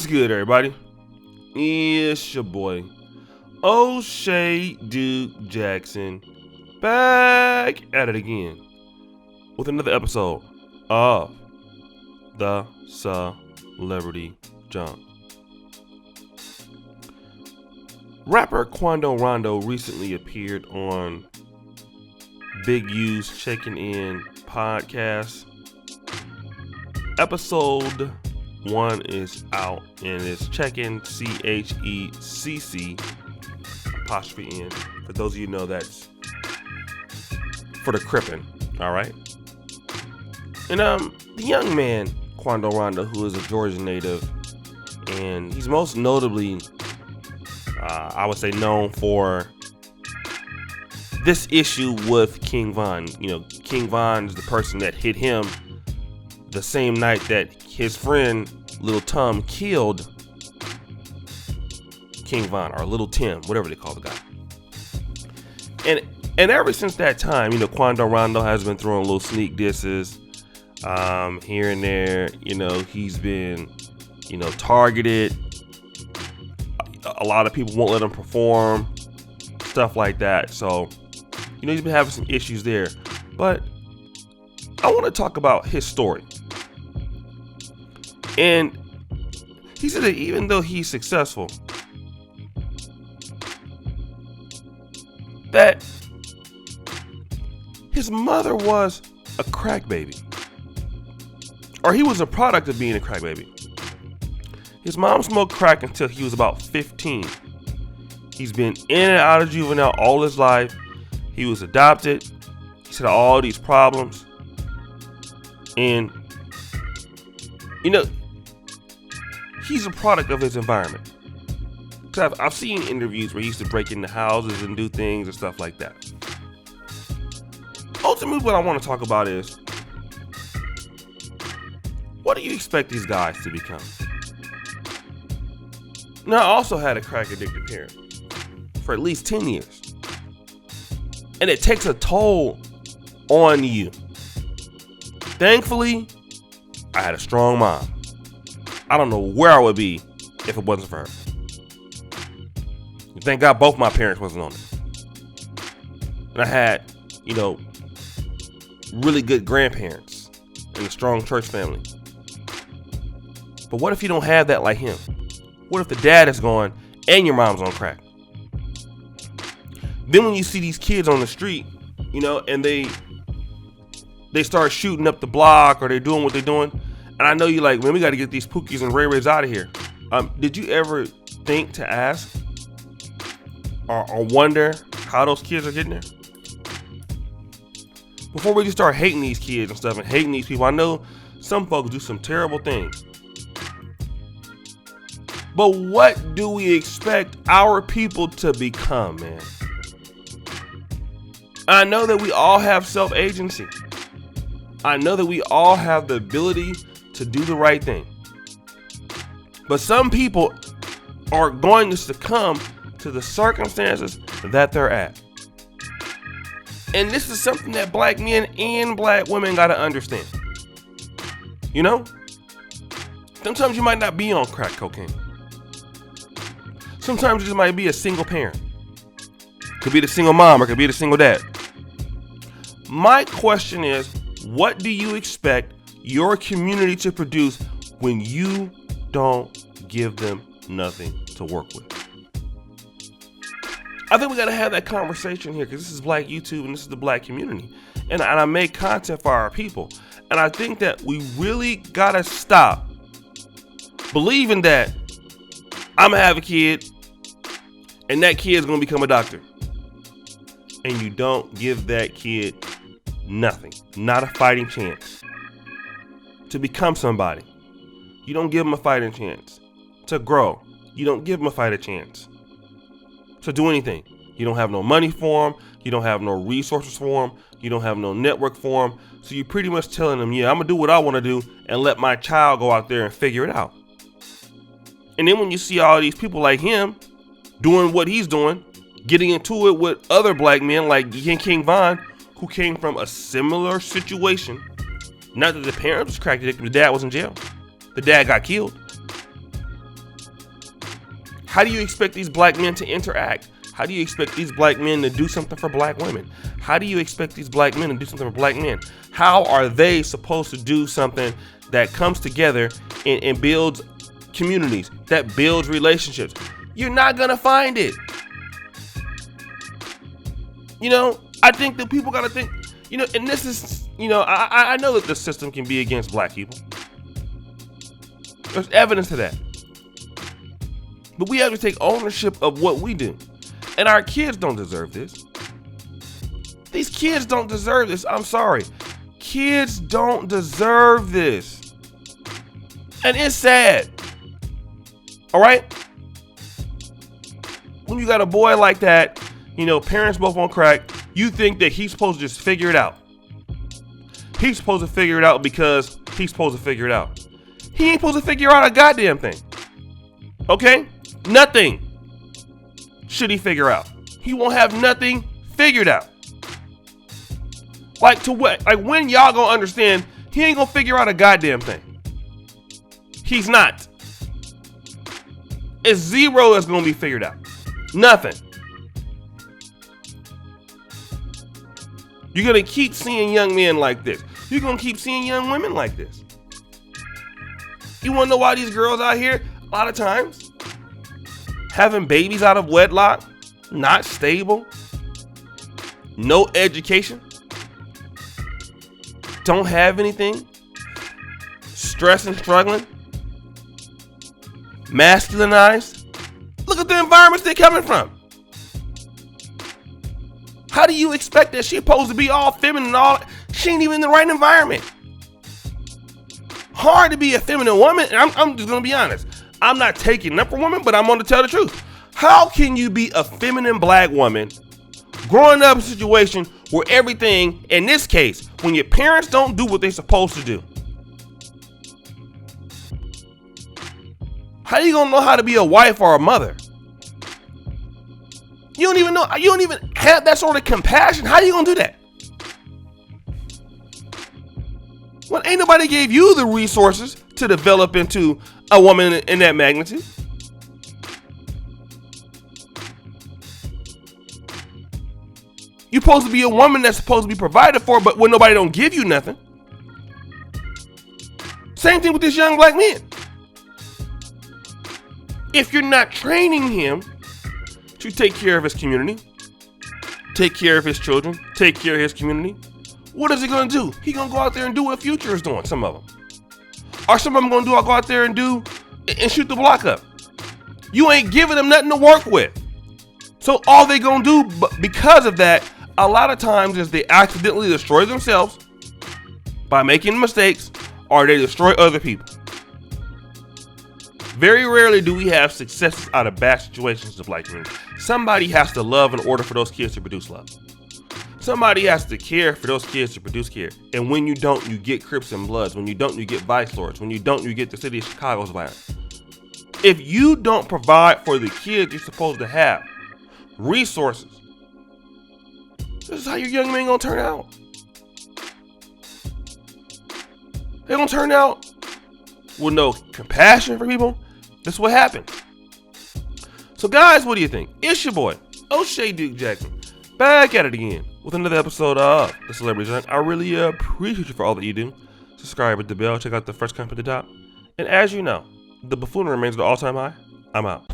What's good, everybody? It's your boy, O'Shea Duke Jackson, back at it again with another episode of the Celebrity Jump. Rapper Quando Rondo recently appeared on Big U's Checking In podcast. Episode 1 is out and it's Checkin' CHECC apostrophe N. For those of you who know, that's for the Crippin', alright? And the young man, Quando Rondo, who is a Georgia native, and he's most notably, I would say, known for this issue with King Von. You know, King Von is the person that hit him the same night that his friend Lil Tom killed King Von, or Little Tim, whatever they call the guy. And ever since that time, you know, Quando Rondo has been throwing little sneak disses here and there. You know, he's been, you know, targeted. A lot of people won't let him perform, stuff like that. So, you know, he's been having some issues there. But I want to talk about his story. And he said that even though he's successful, that his mother was a crack baby. Or he was a product of being a crack baby. His mom smoked crack until he was about 15. He's been in and out of juvenile all his life. He was adopted. He's had all these problems. And, you know, he's a product of his environment. Because I've seen interviews where he used to break into houses and do things and stuff like that. Ultimately, what I want to talk about is, what do you expect these guys to become? Now, I also had a crack addicted parent for at least 10 years. And it takes a toll on you. Thankfully, I had a strong mom. I don't know where I would be if it wasn't for her. Thank God both my parents wasn't on it. And I had, you know, really good grandparents and a strong church family. But what if you don't have that like him? What if the dad is gone and your mom's on crack? Then when you see these kids on the street, you know, and they start shooting up the block, or they're doing what they're doing, and I know you're like, man, we got to get these Pookies and Ray Rays out of here. Did you ever think to ask or wonder how those kids are getting there? Before we just start hating these kids and stuff and hating these people, I know some folks do some terrible things. But what do we expect our people to become, man? I know that we all have self-agency. I know that we all have the ability to do the right thing. But some people are going to succumb to the circumstances that they're at. And this is something that black men and black women got to understand. You know? Sometimes you might not be on crack cocaine. Sometimes you just might be a single parent. Could be the single mom, or could be the single dad. My question is, what do you expect your community to produce when you don't give them nothing to work with? I think we got to have that conversation here, because this is Black YouTube and this is the black community. And I make content for our people. And I think that we really got to stop believing that I'm going to have a kid and that kid is going to become a doctor. And you don't give that kid nothing, not a fighting chance to become somebody. You don't give them a fighting chance to grow. You don't give them a fighting chance to do anything. You don't have no money for them. You don't have no resources for them. You don't have no network for them. So you're pretty much telling them, yeah, I'm going to do what I want to do and let my child go out there and figure it out. And then when you see all these people like him doing what he's doing, getting into it with other black men like King Von, who came from a similar situation. Not that the parents was crack addicted, the dad was in jail. The dad got killed. How do you expect these black men to interact? How do you expect these black men to do something for black women? How do you expect these black men to do something for black men? How are they supposed to do something that comes together and builds communities, that builds relationships? You're not gonna find it. I think that people gotta think, and this is, I know that the system can be against black people. There's evidence to that. But we have to take ownership of what we do. And our kids don't deserve this. These kids don't deserve this. I'm sorry. Kids don't deserve this. And it's sad. All right? When you got a boy like that, parents both on crack, you think that he's supposed to just figure it out. He's supposed to figure it out because he's supposed to figure it out. He ain't supposed to figure out a goddamn thing. Okay? Nothing should he figure out. He won't have nothing figured out. Like to what? Like when y'all gonna understand he ain't gonna figure out a goddamn thing. He's not. It's zero that's gonna be figured out. Nothing. You're gonna keep seeing young men like this. You're gonna keep seeing young women like this. You wanna know why these girls out here, a lot of times, having babies out of wedlock, not stable, no education, don't have anything, stress and struggling, masculinized? Look at the environments they're coming from. How do you expect that she's supposed to be all feminine and all? She ain't even in the right environment. Hard to be a feminine woman, and I'm just gonna be honest. I'm not taking up for women, but I'm gonna tell the truth. How can you be a feminine black woman growing up in a situation where everything, in this case, when your parents don't do what they're supposed to do? How you gonna know how to be a wife or a mother? You don't even have that sort of compassion. How you gonna do that? When ain't nobody gave you the resources to develop into a woman in that magnitude. You're supposed to be a woman that's supposed to be provided for, but when nobody don't give you nothing. Same thing with this young black man. If you're not training him to take care of his community, take care of his children, take care of his community, what is he going to do? He going to go out there and do what Future is doing, some of them. Or some of them going to go out there and shoot the block up. You ain't giving them nothing to work with. So all they going to do, because of that, a lot of times is they accidentally destroy themselves by making mistakes, or they destroy other people. Very rarely do we have successes out of bad situations of black community. Somebody has to love in order for those kids to produce love. Somebody has to care for those kids to produce care. And when you don't, you get Crips and Bloods. When you don't, you get Vice Lords. When you don't, you get the city of Chicago's violence. If you don't provide for the kids you're supposed to have, resources, this is how your young men gonna turn out. They're gonna turn out with no compassion for people. This is what happened. So guys, what do you think? It's your boy, O'Shea Duke Jackson, back at it again with another episode of The Celebrity Junk. I really appreciate you for all that you do. Subscribe with the bell, check out the first comment at the top. And as you know, the buffoonery remains at an all-time high. I'm out.